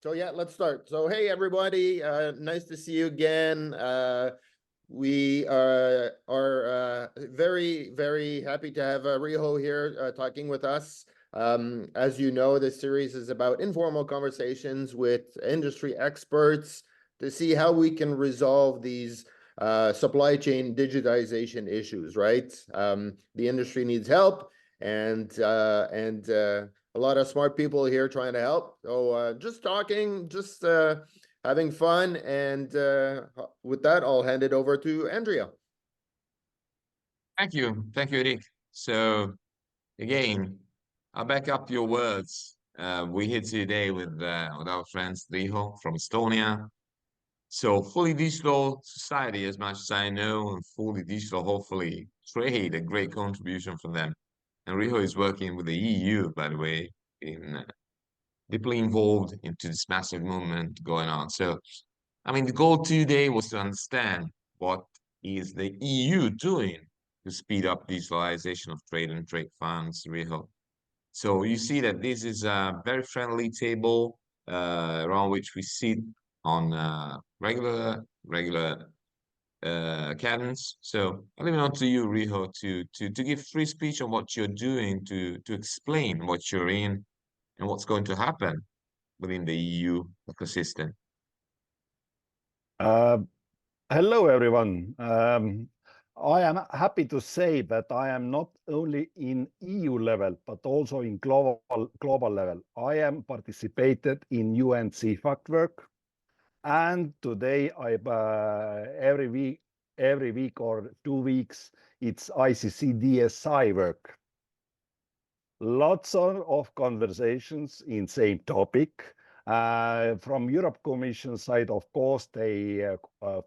So yeah, let's start. So hey everybody, nice to see you again. We are very, very happy to have Riho here talking with us. As you know, this series is about informal conversations with industry experts to see how we can resolve these supply chain digitization issues, right? The industry needs help, and a lot of smart people here trying to help. So just talking, just having fun. And with that, I'll hand it over to Andrea. Thank you. Thank you, Rick. So again, I'll back up your words. We're here today with our friends Riho from Estonia. So fully digital society, as much as I know, and fully digital, hopefully, trade, a great contribution from them. And Riho is working with the EU, by the way, in deeply involved into this massive movement going on. So, I mean, the goal today was to understand what is the EU doing to speed up digitalization of trade and trade funds, Riho. So you see that this is a very friendly table around which we sit on regular cadence. So I'll leave it on to you, Riho, to give free speech on what you're doing, to explain what you're in and what's going to happen within the EU ecosystem. Uh, Hello, everyone. I am happy to say that I am not only in EU level, but also in global level. I am participated in UN CFAC work, and today every week or 2 weeks, it's ICC DSI work. Lots of conversations in same topic. From Europe Commission side, of course, they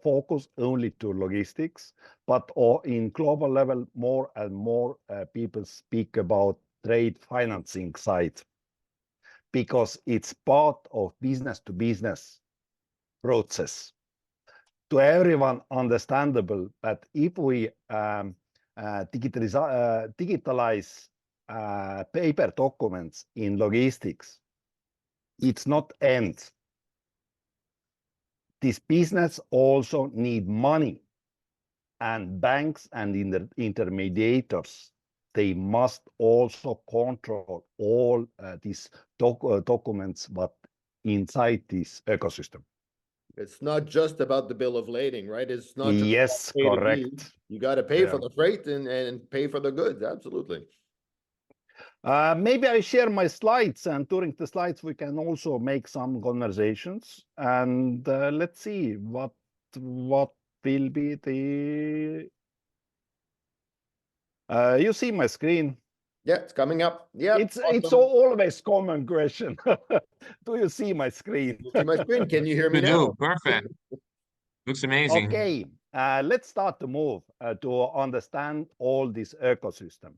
focus only to logistics, but in global level, more and more people speak about trade financing side because it's part of business to business process. To everyone understandable, but if we digitalize paper documents in logistics, it's not end. This business also need money, and banks and intermediators, they must also control all these documents but inside this ecosystem. It's not just about the bill of lading, right? It's not just yes, correct. You got to pay for the freight and pay for the goods. Absolutely. Maybe I share my slides, and during the slides we can also make some conversations, and let's see what will be the. You see my screen? Yeah, it's coming up. Yeah, it's always common question. Do you see my screen? You see my screen? Can you hear me You now? do, perfect. Looks amazing. Okay, let's start to move to understand all this ecosystem.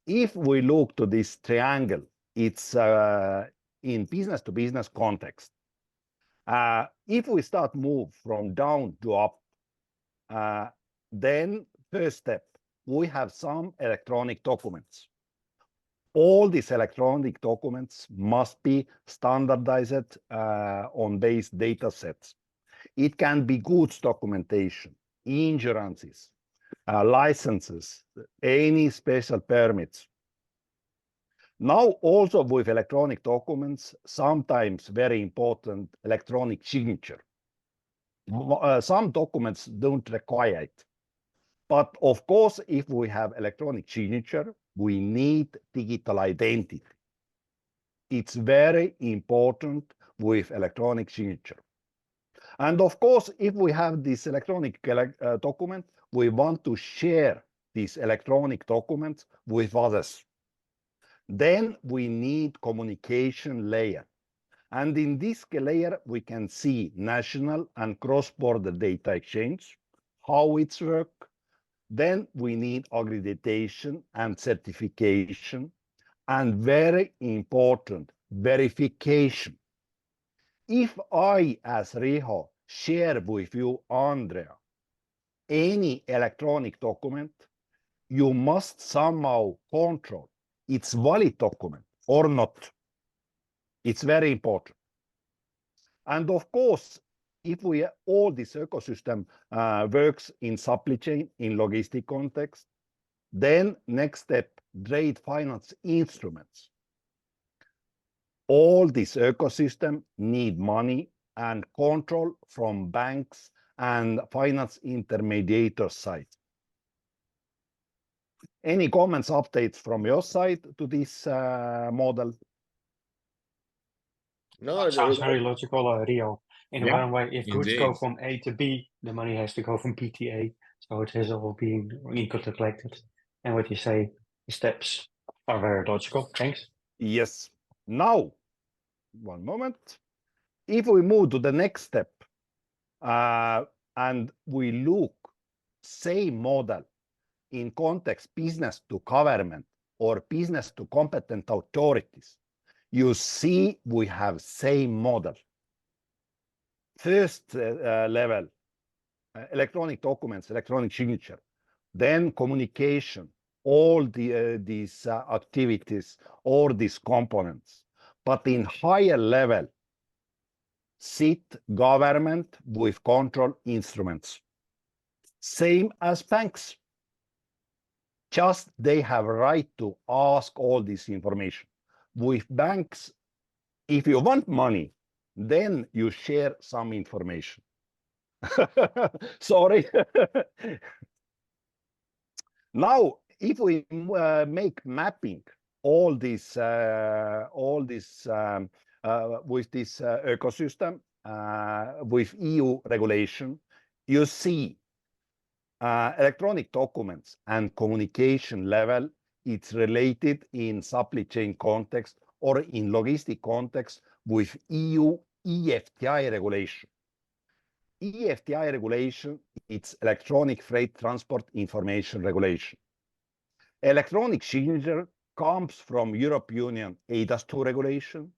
If we look to this triangle, it's in business to business context. If we start move from down to up, then first step, we have some electronic documents. All these electronic documents must be standardized on base data sets. It can be goods documentation, insurances, licenses, any special permits. Now also with electronic documents, sometimes very important electronic signature. Some documents don't require it. But of course, if we have electronic signature, we need digital identity. It's very important with electronic signature. And of course, if we have this electronic document, we want to share these electronic documents with others. Then we need communication layer. And in this layer, we can see national and cross-border data exchange, how it's work. Then we need accreditation and certification, and very important, verification. If I, as Riho, share with you, Andrea, any electronic document, you must somehow control it's valid document or not. It's very important. And of course, if we all this ecosystem works in supply chain, in logistic context, then next step, trade finance instruments. All this ecosystem need money and control from banks and finance intermediator side. Any comments, updates from your side to this model? No, That sounds it- very logical, Riho. In Yeah, one way, if goods go indeed. from A to B, the money has to go from B to A. So it has all been interconnected. And what you say, the steps are very logical. Thanks. Yes. Now, one moment. If we move to the next step and we look same model in context business to government or business to competent authorities, you see we have same model. First level, electronic documents, electronic signature, then communication, all these activities, all these components. But in higher level, sit government with control instruments. Same as banks. Just they have a right to ask all this information. With banks, if you want money, then you share some information. Sorry. Now, if we make mapping all this with this ecosystem with EU regulation, you see electronic documents and communication level, it's related in supply chain context or in logistic context with EU EFTI regulation. EFTI regulation, it's Electronic Freight Transport Information Regulation. Electronic signature comes from European Union eIDAS2 regulation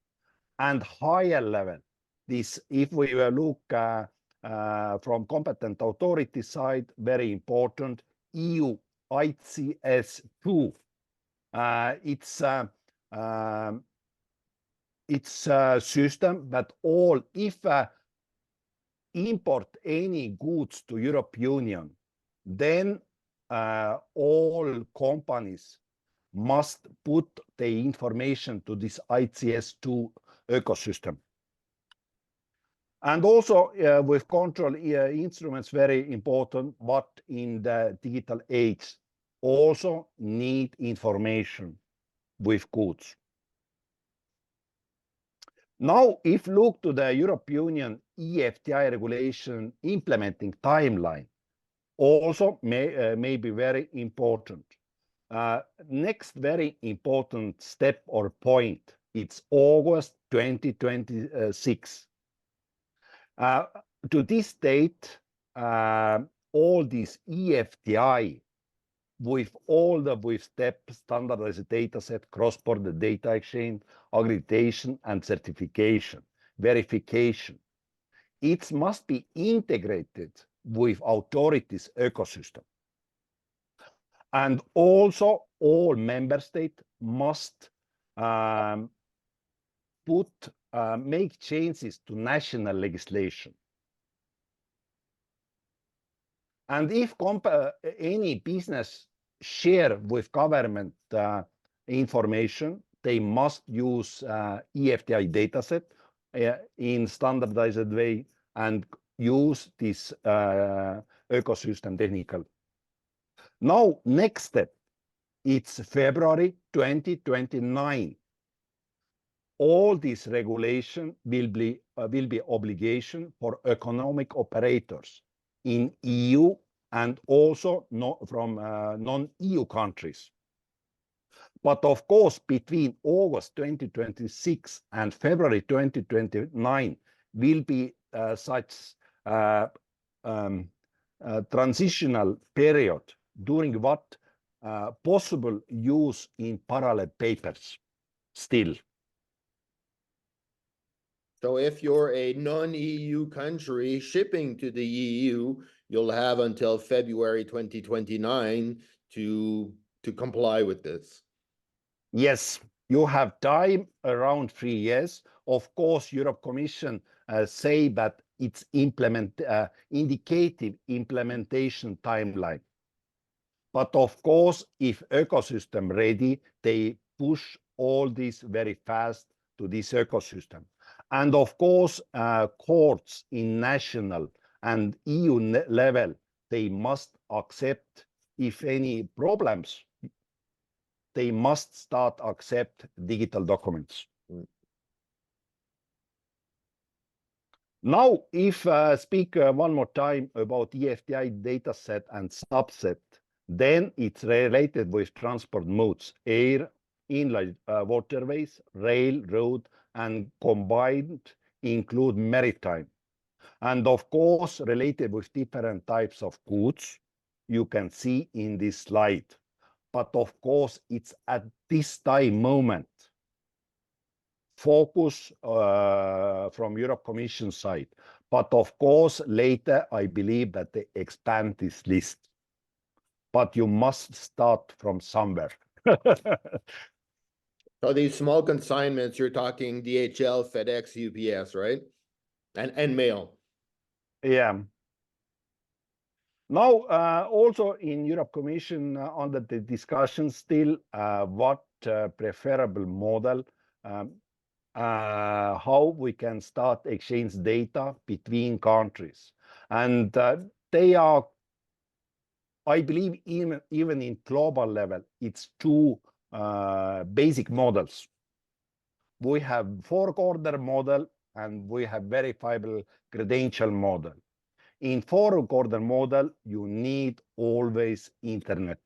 and higher level. This, if we look from competent authority side, very important, EU ICS2. It's a system that all, if import any goods to European Union, then all companies must put the information to this ICS2 ecosystem. And also with control instruments, very important, what in the digital age also need information with goods. Now, if look to the European Union EFTI regulation implementing timeline, also may be very important. Next very important step or point, it's August 2026. To this date, all these EFTI with all the steps, standardized data set, cross-border data exchange, aggregation and certification, verification, it must be integrated with authorities ecosystem. And also all member states must make changes to national legislation. And if any business share with government information, they must use EFTI dataset in standardized way and use this ecosystem technical. Now, next step, it's February 2029. All this regulation will be obligation for economic operators in EU and also from non-EU countries. But of course, between August 2026 and February 2029 will be such transitional period during what possible use in parallel papers still. So if you're a non-EU country shipping to the EU, you'll have until February 2029 to comply with this. Yes, you have time around 3 years. Of course, Europe Commission say that it's indicative implementation timeline. But of course, if ecosystem ready, they push all this very fast to this ecosystem. And of course, courts in national and EU level, they must accept if any problems, they must start accept digital documents. Now, if speak one more time about EFTI dataset and subset, then it's related with transport modes, air, inland waterways, rail, road, and combined include maritime. And of course, related with different types of goods, you can see in this slide. But of course, it's at this time moment, focus from Europe Commission side. But of course, later, I believe that they expand this list. But you must start from somewhere. So these small consignments, you're talking DHL, FedEx, UPS, right? And mail. Yeah. Now, also in Europe Commission under the discussion still, what preferable model, how we can start exchange data between countries. And they are, I believe, even in global level, it's two basic models. We have fork order model and we have verifiable credential model. In fork order model, you need always internet.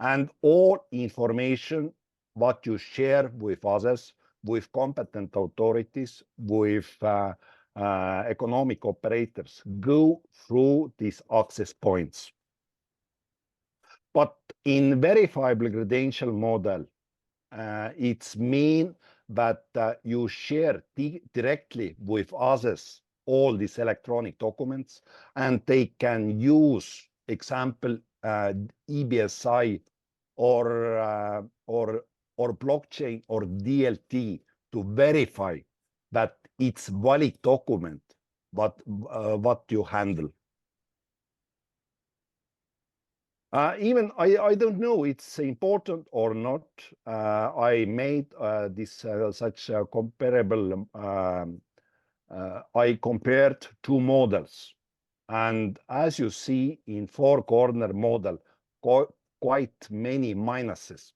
And all information what you share with others, with competent authorities, with economic operators, go through these access points. But in verifiable credential model, it's mean that you share directly with others all these electronic documents, and they can use, example, EBSI or blockchain or DLT to verify that it's valid document, but what you handle. Even I don't know it's important or not. I made this such comparable. I compared two models, and as you see in four corner model, quite many minuses.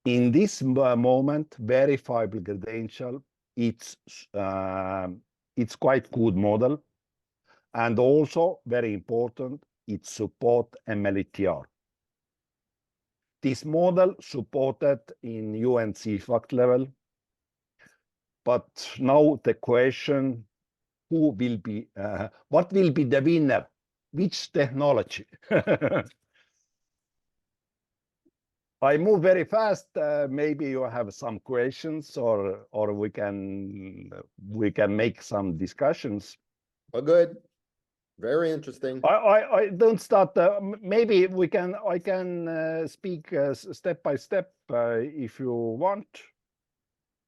In this moment, verifiable credential, it's quite good model, and also very important, it support MLETR. This model supported in UNC fact level, but now the question, who will be, what will be the winner? Which technology? I move very fast. Maybe you have some questions, or we can make some discussions. Oh, good. Very interesting. I don't start. Maybe I can speak step by step if you want.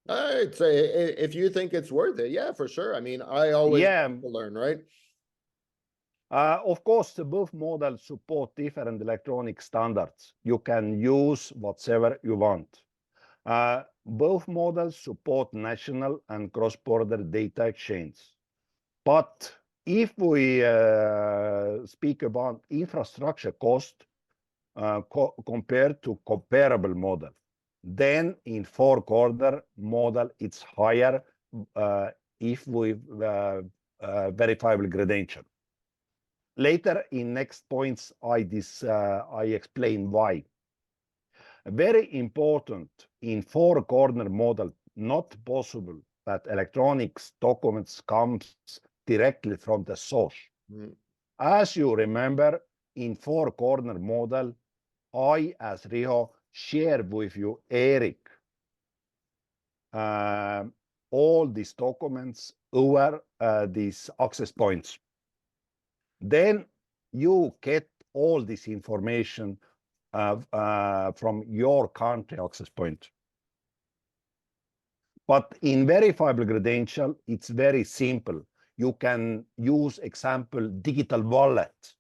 I'd say if you think it's worth it, yeah, for sure. I mean, I always want to learn, right? Of course, both models support different electronic standards. You can use whatever you want. Both models support national and cross-border data exchange. But if we speak about infrastructure cost compared to comparable model, then in fork order model, it's higher if we verifiable credential. Later in next points, I explain why. Very important in four corner model, not possible that electronics documents comes directly from the source. As you remember, in four corner model, I as Riho share with you, Eric, all these documents over these access points. Then you get all this information from your country access point. But in verifiable credential, it's very simple. You can use example digital wallet,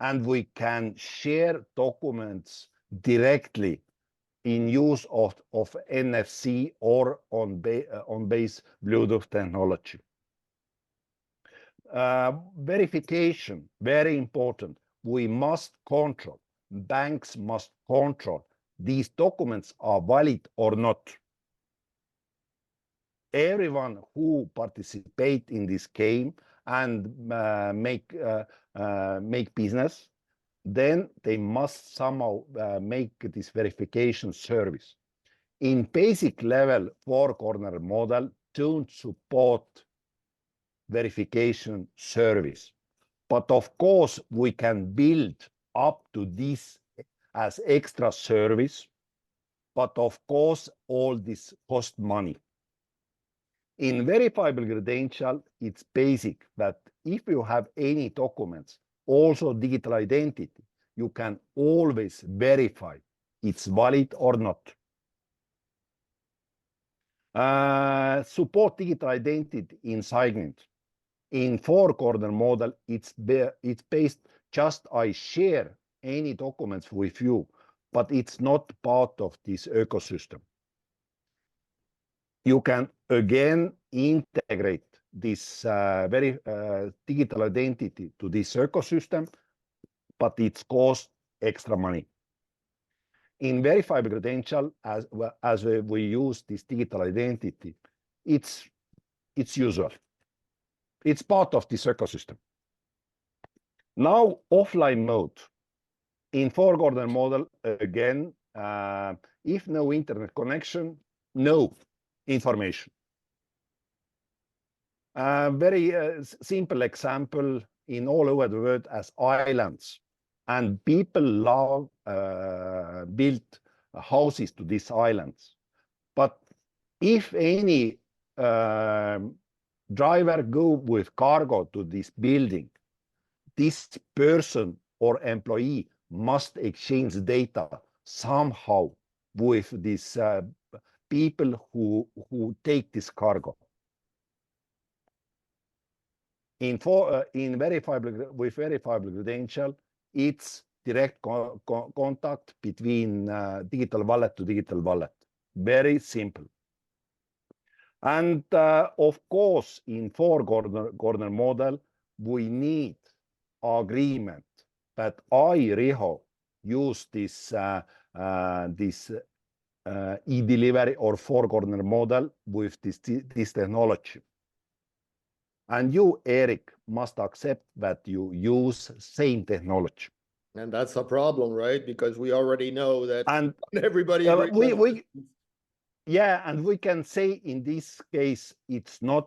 and we can share documents directly in use of NFC or on base Bluetooth technology. Verification, very important. We must control, banks must control these documents are valid or not. Everyone who participate in this game and make business, then they must somehow make this verification service. In basic level, four-corner model don't support verification service. But of course, we can build up to this as extra service. But of course, all this costs money. In verifiable credential, it's basic that if you have any documents, also digital identity, you can always verify it's valid or not. Support digital identity in SignInt. In four-corner model, it's based just I share any documents with you, but it's not part of this ecosystem. You can again integrate this digital identity to this ecosystem, but it costs extra money. In verifiable credential, as we use this digital identity, it's usual. It's part of this ecosystem. Now, offline mode. In four-corner model, again, if no internet connection, no information. Very simple example in all over the world as islands. And people love build houses to these islands. But if any driver go with cargo to this building, this person or employee must exchange data somehow with these people who take this cargo. With verifiable credential, it's direct contact between digital wallet to digital wallet. Very simple. And of course, in four-corner model, we need agreement that I, Riho, use this e-delivery or four-corner model with this technology. And you, Eric, must accept that you use same technology. And that's the problem, right? Because we already know that And everybody. Yeah, and we can say in this case it's not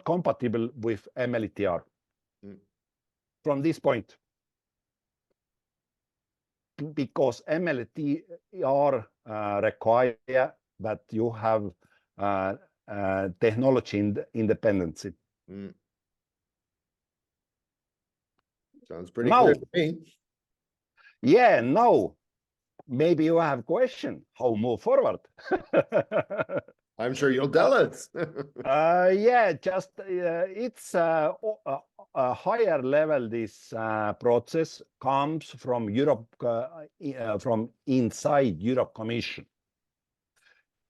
compatible with MLTR. From this point, because MLTR require that you have technology independency. Sounds pretty clear to me. Yeah, now maybe you have a question how move forward. I'm sure you'll tell us. Yeah, just it's a higher level. This process comes from Europe, from inside Europe Commission.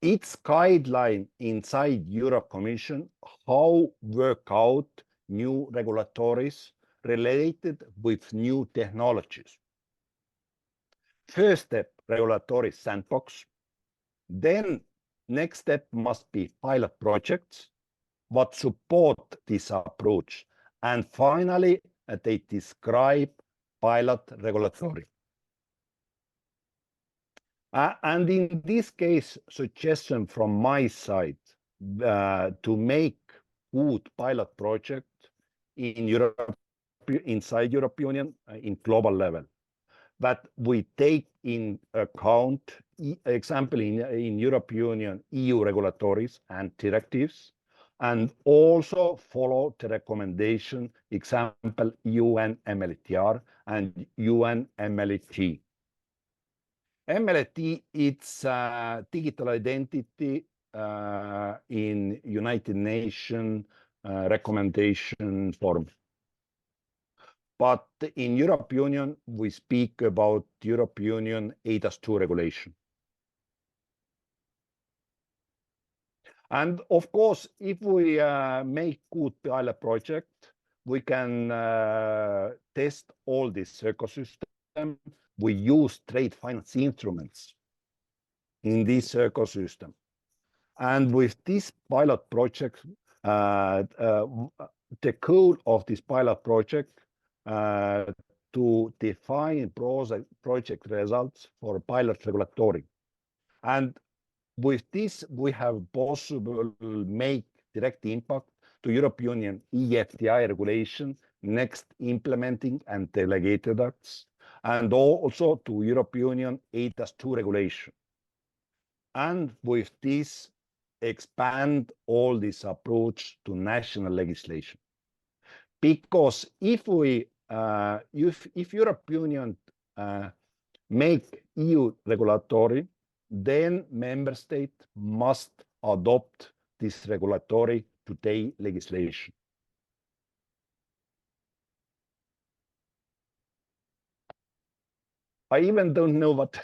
It's guideline inside Europe Commission how work out new regulatories related with new technologies. First step, regulatory sandbox. Then next step must be pilot projects, what support this approach. And finally, they describe pilot regulatory. And in this case, suggestion from my side to make good pilot project in Europe, inside European Union, in global level, that we take in account, example in European Union, EU regulatories and directives, and also follow the recommendation, example, UN MLTR and UN MLT. MLT, it's digital identity in United Nations recommendation form. But in Europe Union, we speak about Europe Union ADAS 2 regulation. And of course, if we make good pilot project, we can test all this ecosystem. We use trade finance instruments in this ecosystem. And with this pilot project, the goal of this pilot project to define project results for pilot regulatory. And with this, we have possible make direct impact to Europe Union EFTI regulation, next implementing and delegated acts, and also to Europe Union ADAS 2 regulation. And with this, expand all this approach to national legislation. Because if we, if Europe Union make EU regulatory, then member state must adopt this regulatory to their legislation. I even don't know what.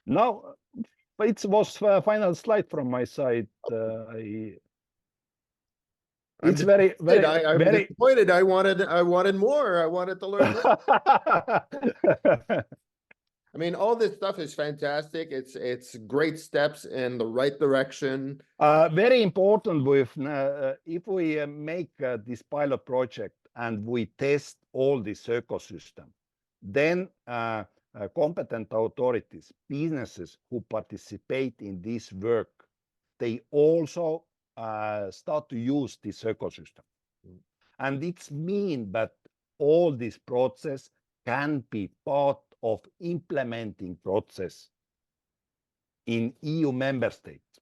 Now, it was a final slide from my side. It's very, very, I'm very disappointed. I wanted more. I wanted to learn more. I mean, all this stuff is fantastic. It's great steps in the right direction. Very important with if we make this pilot project and we test all this ecosystem, then competent authorities, businesses who participate in this work, they also start to use this ecosystem. And it's mean that all this process can be part of implementing process in EU member states.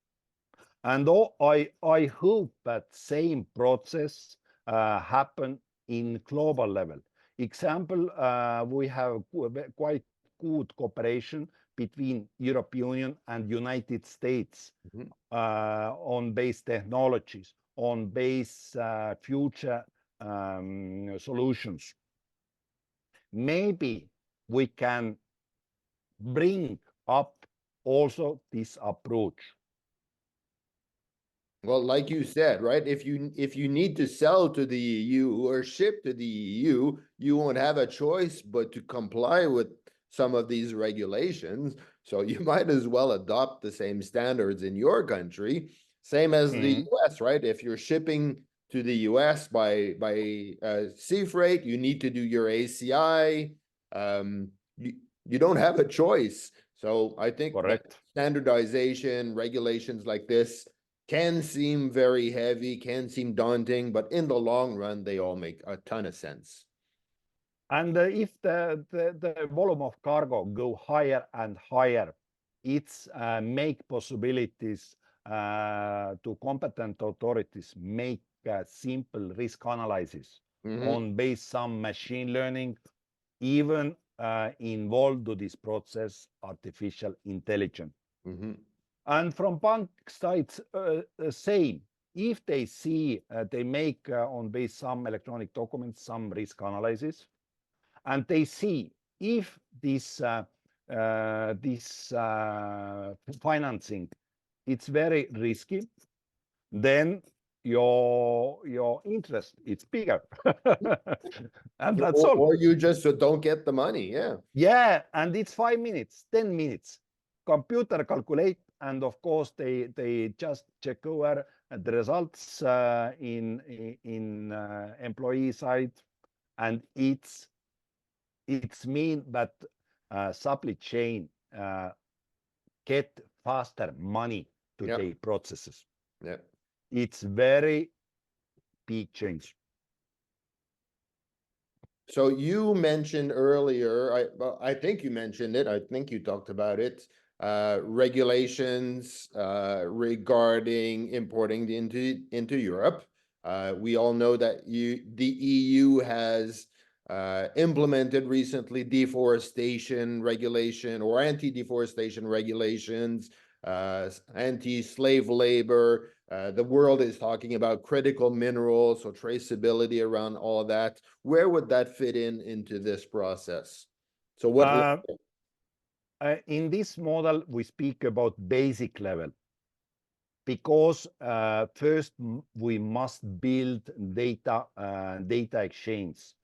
And I hope that same process happen in global level. Example, we have quite good cooperation between Europe Union and United States on base technologies, on base future solutions. Maybe we can bring up also this approach. Well, like you said, right? If you need to sell to the EU or ship to the EU, you won't have a choice but to comply with some of these regulations. So you might as well adopt the same standards in your country, same as the US, right? If you're shipping to the US by sea freight, you need to do your ACI. You don't have a choice. So I think Correct. Standardization, regulations like this can seem very heavy, can seem daunting, but in the long run, they all make a ton of sense. And if the volume of cargo go higher and higher, it's make possibilities to competent authorities make simple risk analysis on base some machine learning, even involved to this process artificial intelligence. And from bank sides, same. If they see they make on base some electronic documents, some risk analysis, and they see if this financing it's very risky, then your interest it's bigger, and that's all. Or you just don't get the money, yeah. Yeah, and it's 5 minutes, 10 minutes. Computer calculate, and of course they just check over the results in employee side, and it's mean that supply chain get faster money to their processes. Yeah, it's very big change. So you mentioned earlier, I think you mentioned it, I think you talked about it, regulations regarding importing into Europe. We all know that the EU has implemented recently deforestation regulation or anti-deforestation regulations, anti-slave labor. The world is talking about critical minerals, so traceability around all that. Where would that fit into this process? So what? In this model, we speak about basic level, because first we must build data exchange,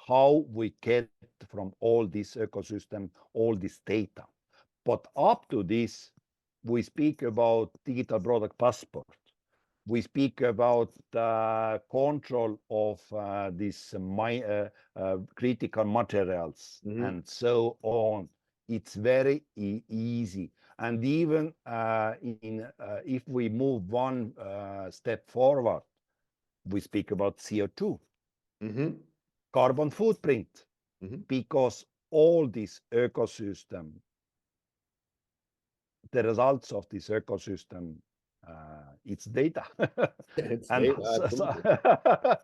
how we get from all this ecosystem, all this data. But up to this, we speak about digital product passport. We speak about control of these critical materials and so on. It's very easy. And even if we move one step forward, we speak about CO2, carbon footprint, because all this ecosystem, the results of this ecosystem, it's data. It's and data,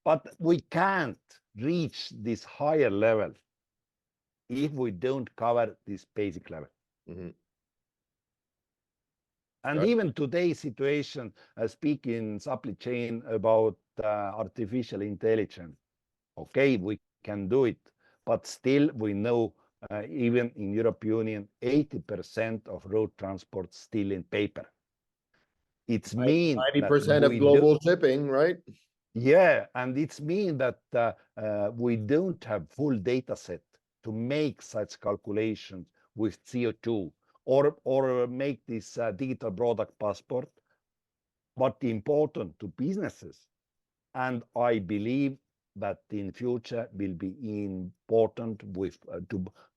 but we can't reach this higher level if we don't cover this basic level. And even today's situation, speaking supply chain about artificial intelligence, okay, we can do it, but still we know even in European Union, 80% of road transport still in paper. It's mean 90% of global shipping, right? Yeah, and it's mean that we don't have full data set to make such calculations with CO2 or make this digital product passport, but important to businesses. And I believe that in future will be important with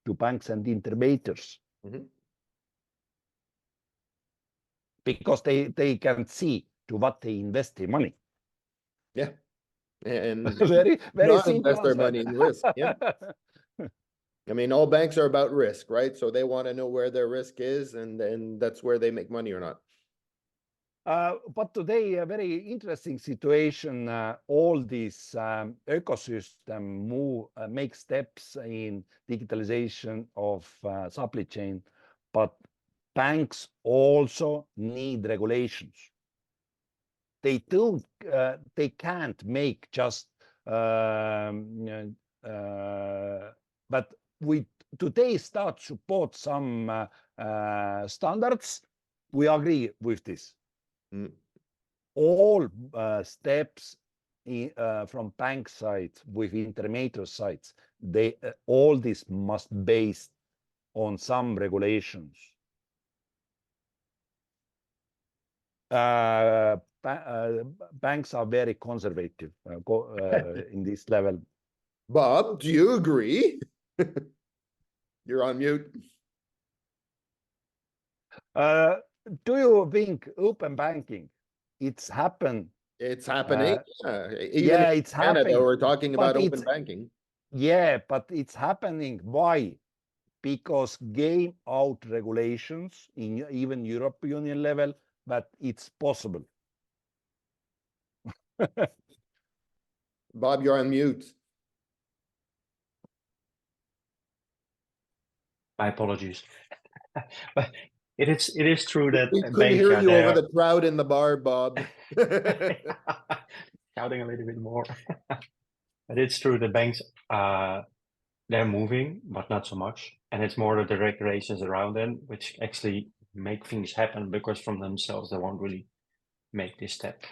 to banks and intermediaries. Because they can see to what they invest their money. Yeah. And very not simple invest their answer. money in risk. Yeah. I mean, all banks are about risk, right? So they want to know where their risk is, and that's where they make money or not. But today, a very interesting situation. All these ecosystem make steps in digitalization of supply chain, but banks also need regulations. They don't. They can't make just. But we today start support some standards. We agree with this. All steps from bank side with intermediate sides, they all this must based on some regulations. Banks are very conservative in this level. Bob, do you agree? You're on mute. Do you think open banking? It's happened. It's happening. Yeah, in it's Canada, happening. we're talking about open banking. Yeah, but it's happening. Why? Because game out regulations in even European Union level, but it's possible. Bob, you're on mute. My apologies. But it is true that we couldn't hear you over the crowd in the bar, Bob. Shouting a little bit more. But it's true that banks they're moving, but not so much. And it's more the regulations around them which actually make things happen, because from themselves they won't really make this step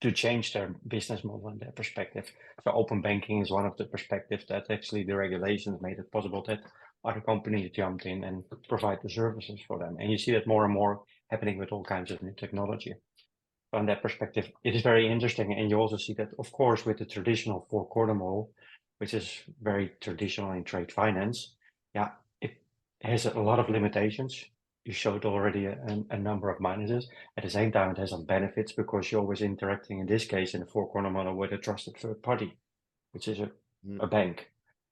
to change their business model and their perspective. So open banking is one of the perspectives that actually the regulations made it possible that other companies jumped in and provide the services for them. And you see that more and more happening with all kinds of new technology. From that perspective, it is very interesting. And you also see that, of course, with the traditional four-corner model, which is very traditional in trade finance, yeah, it has a lot of limitations. You showed already a number of minuses. At the same time, it has some benefits, because you're always interacting, in this case, in the four-corner model with a trusted third party, which is a bank.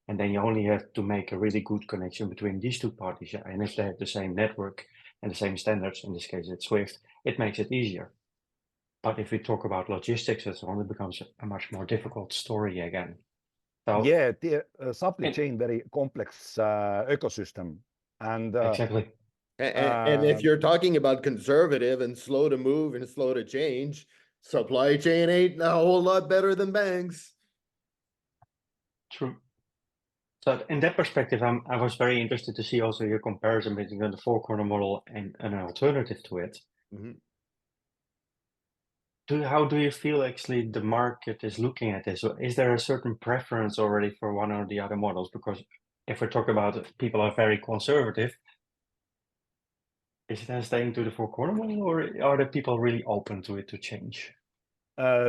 And then you only have to make a really good connection between these two parties. Yeah? And if they have the same network and the same standards, in this case it's SWIFT, it makes it easier. But if we talk about logistics and so on, it becomes a much more difficult story again. So Yeah, the supply and- chain very complex ecosystem, and exactly. And if you're talking about conservative and slow to move and slow to change, supply chain ain't a whole lot better than banks. True. So in that perspective, I was very interested to see also your comparison between the four-corner model and an alternative to it. Mhm. How do you feel actually the market is looking at this? So is there a certain preference already for one or the other models? Because if we talk about it, people are very conservative, is it then staying to the four-corner model, or are the people really open to it to change?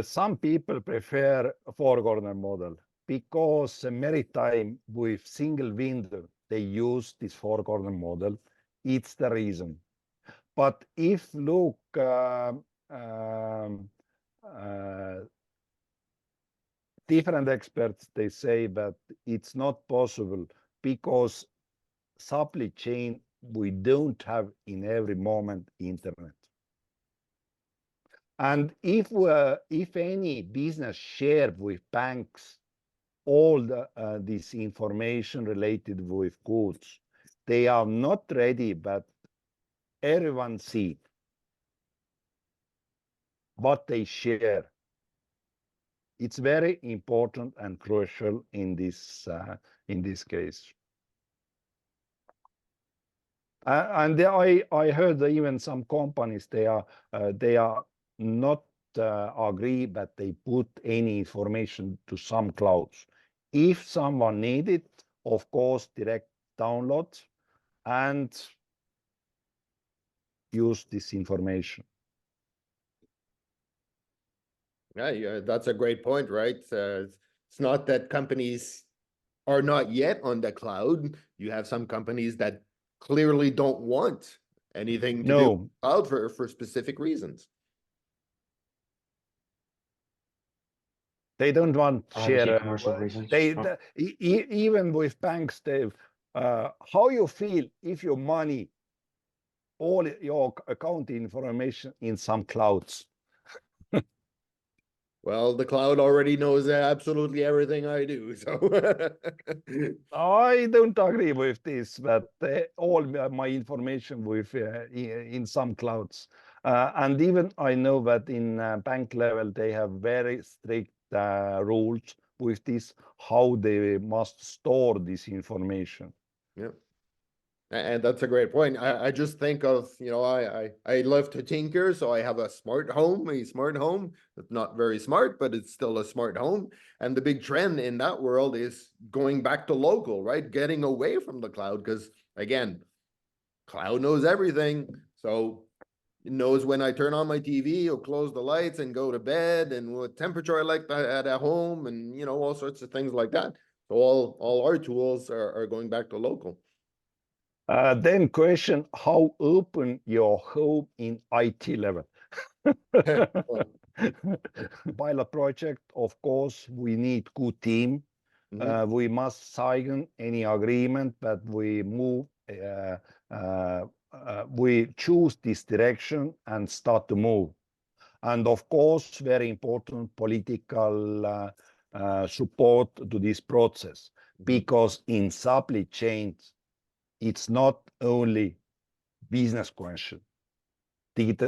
some people prefer four-corner model because many time with single window they use this four-corner model. It's the reason. But if look different experts, they say that it's not possible because supply chain, we don't have in every moment internet. And if any business share with banks all this information related with goods, they are not ready, but everyone see what they share. It's very important and crucial in this case. And I heard that even some companies they are not agree that they put any information to some clouds. If someone need it, of course, direct download and use this information. Yeah, that's a great point, right? It's not that companies are not yet on the cloud. You have some companies that clearly don't want anything to do with No, cloud for specific reasons. they don't want Privacy, share. commercial reasons. They, Oh. even with banks, they how you feel if your money, all your account information in some clouds. Well, the cloud already knows absolutely everything I do, so. I don't agree with this, but all my information with in some clouds, and even I know that in bank level they have very strict rules with this how they must store this information. Yeah. And that's a great point. I just think of, I love to tinker, so I have a smart home. It's not very smart, but it's still a smart home. And the big trend in that world is going back to local, right? Getting away from the cloud, because again, cloud knows everything. So it knows when I turn on my TV or close the lights and go to bed and what temperature I like at home and, all sorts of things like that. So all our tools are going back to local. Then question how open your home in IT level. Pilot project, of course, we need good team. We must sign any agreement that we move, we choose this direction and start to move. And of course, very important political support to this process, because in supply chains, it's not only business question,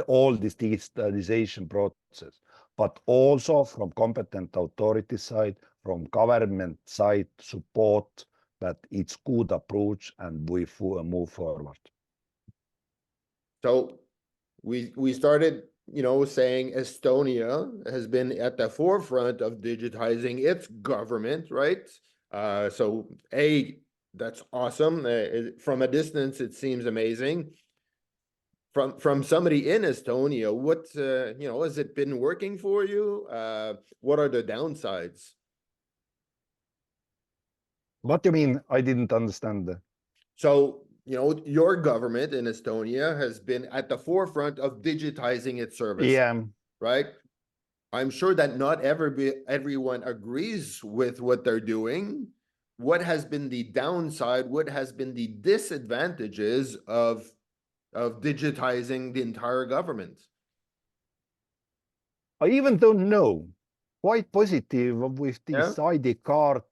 all this digitalization process, but also from competent authority side, from government side support that it's good approach and we move forward. So we started, saying Estonia has been at the forefront of digitizing its government, right? So that's awesome. From a distance, it seems amazing. From somebody in Estonia, what has it been working for you? What are the downsides? What do you mean? I didn't understand that. So, your government in Estonia has been at the forefront of digitizing its service. Yeah. Right? I'm sure that not everyone agrees with what they're doing. What has been the downside? What has been the disadvantages of digitizing the entire government? I even don't know. Quite positive with this Yeah? ID card.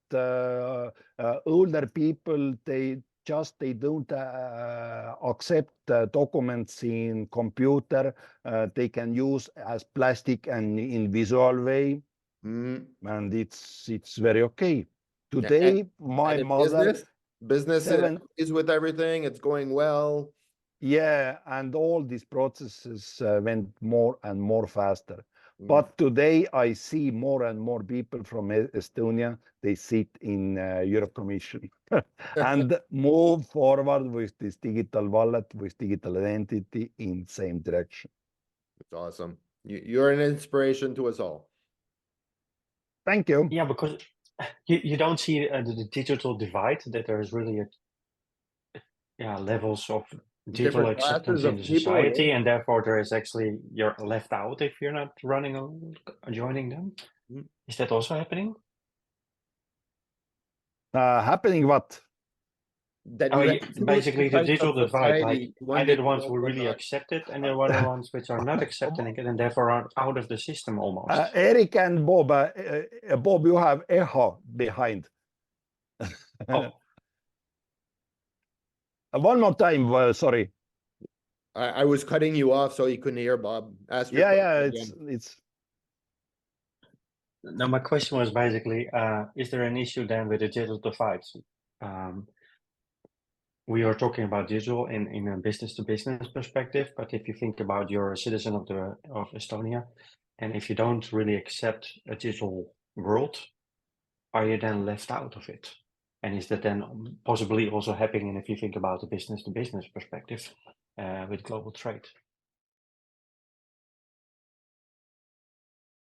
Older people, they don't accept documents in computer. They can use as plastic and in visual way, Mm. and it's very okay. And, Today, my and in mother, business seven, is with everything. It's going well. yeah, and all these processes went more and more faster. Mm. But today I see more and more people from Estonia. They sit in Europe Commission and move forward with this digital wallet, with digital identity in same direction. It's awesome. You're an inspiration to us all. Thank you. Yeah, because you don't see the digital divide, that there's really levels of digital Different acceptance classes in of the people, society, yeah. and therefore there is actually, you're left out if you're not joining them. Mm. Is that also happening? Happening what? That Oh, you yeah, have two basically the types of digital divide, like society. One either that the you ones know who will really not. accept it, and there are the ones which are not accepting it, and therefore are out of the system almost. Eric and Bob, Bob, you have echo behind. Oh, One more time, sorry. I was cutting you off so you couldn't hear Bob. Ask your Yeah, question again. it's now my question was basically, is there an issue then with the digital divides? We are talking about digital in a business to business perspective, but if you think about you're a citizen of Estonia, and if you don't really accept a digital world, are you then left out of it? And is that then possibly also happening if you think about the business to business perspective with global trade?